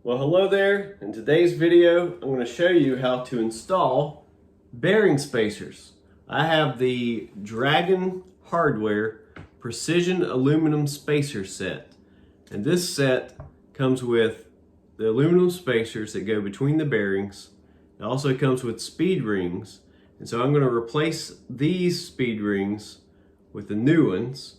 Well, hello there. In today's video, I'm going to show you how to install bearing spacers. I have the Dragon Hardware Precision Aluminum Spacer Set. And this set comes with the aluminum spacers that go between the bearings. It also comes with speed rings. And so I'm going to replace these speed rings with the new ones.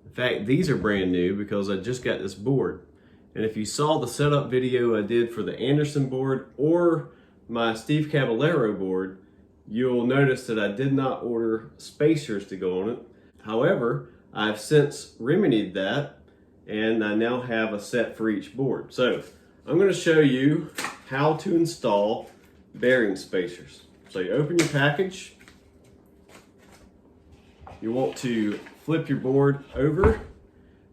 In fact, these are brand new because I just got this board. And if you saw the setup video I did for the Anderson board or my Steve Caballero board, you'll notice that I did not order spacers to go on it. However, I've since remedied that and I now have a set for each board. So I'm going to show you how to install bearing spacers. So you open your package. You want to flip your board over.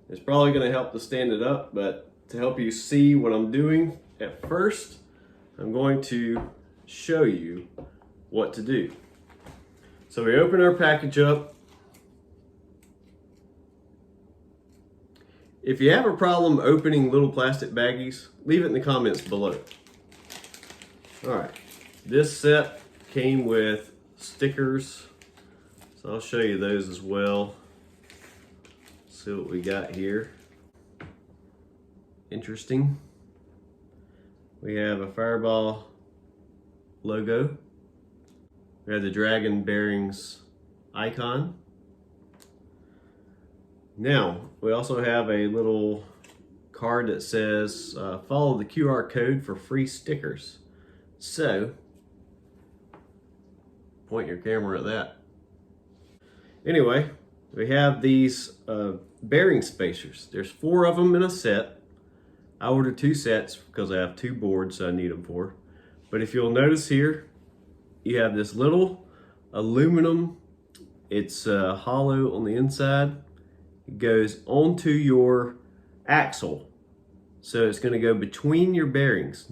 It's probably going to help to stand it up, but to help you see what I'm doing at first, I'm going to show you what to do. So we open our package up. If you have a problem opening little plastic baggies, leave it in the comments below. All right, this set came with stickers, so I'll show you those as well. See what we got here. Interesting. We have a Fireball logo. We have the Dragon bearings icon. Now, we also have a little card that says follow the QR code for free stickers. So, point your camera at that. Anyway, we have these bearing spacers. There's 4 of them in a set. I ordered 2 sets because I have 2 boards I need them for. But if you'll notice here, you have this little aluminum, it's hollow on the inside. It goes onto your axle. So it's going to go between your bearings.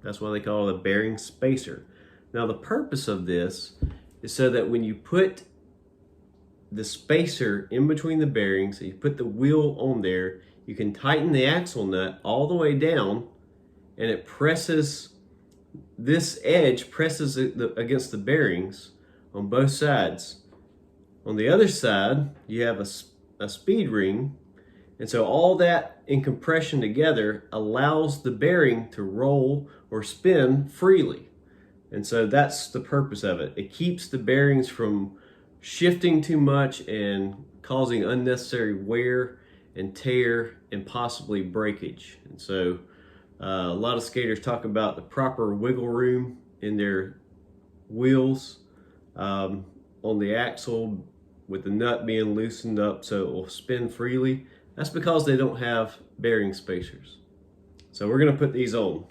That's why they call it a bearing spacer. Now the purpose of this is so that when you put the spacer in between the bearings, you put the wheel on there, you can tighten the axle nut all the way down and it presses, this edge presses against the bearings on both sides. On the other side, you have a speed ring, and so all that in compression together allows the bearing to roll or spin freely. And so that's the purpose of it. It keeps the bearings from shifting too much and causing unnecessary wear and tear and possibly breakage. And so a lot of skaters talk about the proper wiggle room in their wheels on the axle with the nut being loosened up so it will spin freely. That's because they don't have bearing spacers. So we're going to put these on.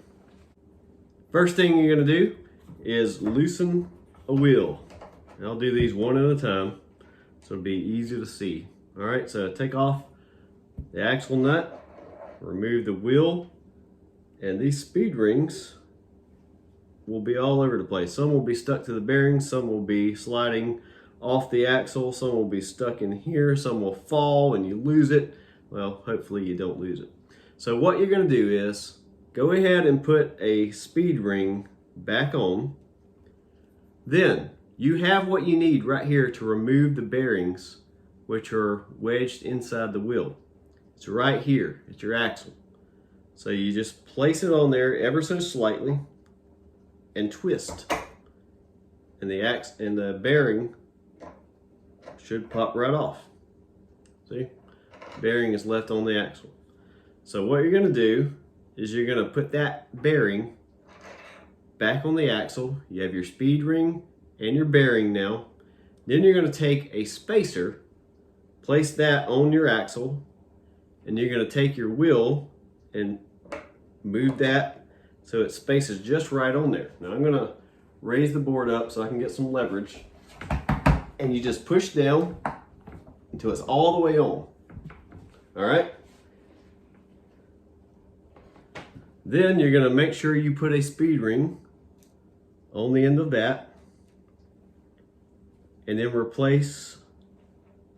First thing you're going to do is loosen a wheel. And I'll do these one at a time so it'll be easy to see. All right, so take off the axle nut, remove the wheel, and these speed rings will be all over the place. Some will be stuck to the bearings, some will be sliding off the axle, some will be stuck in here, some will fall and you lose it. Well, hopefully you don't lose it. So what you're going to do is go ahead and put a speed ring back on. Then you have what you need right here to remove the bearings which are wedged inside the wheel. It's right here at your axle. So you just place it on there ever so slightly and twist. And the bearing should pop right off. See? Bearing is left on the axle. So what you're going to do is you're going to put that bearing back on the axle. You have your speed ring and your bearing now. Then you're going to take a spacer, place that on your axle, and you're going to take your wheel and move that so it spaces just right on there. Now I'm going to raise the board up so I can get some leverage. And you just push down until it's all the way on. All right? Then you're going to make sure you put a speed ring on the end of that. And then replace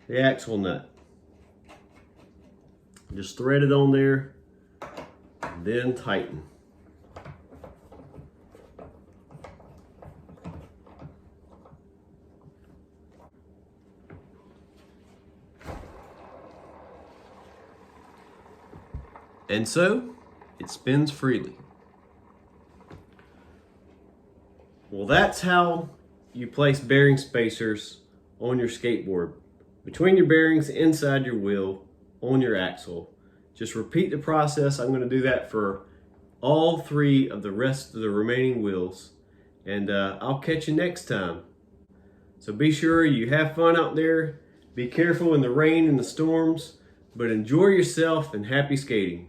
the axle nut. Just thread it on there, then tighten. And so it spins freely. Well, that's how you place bearing spacers on your skateboard. Between your bearings, inside your wheel, on your axle. Just repeat the process. I'm going to do that for all three of the rest of the remaining wheels. And I'll catch you next time. So be sure you have fun out there. Be careful in the rain and the storms, but enjoy yourself and happy skating.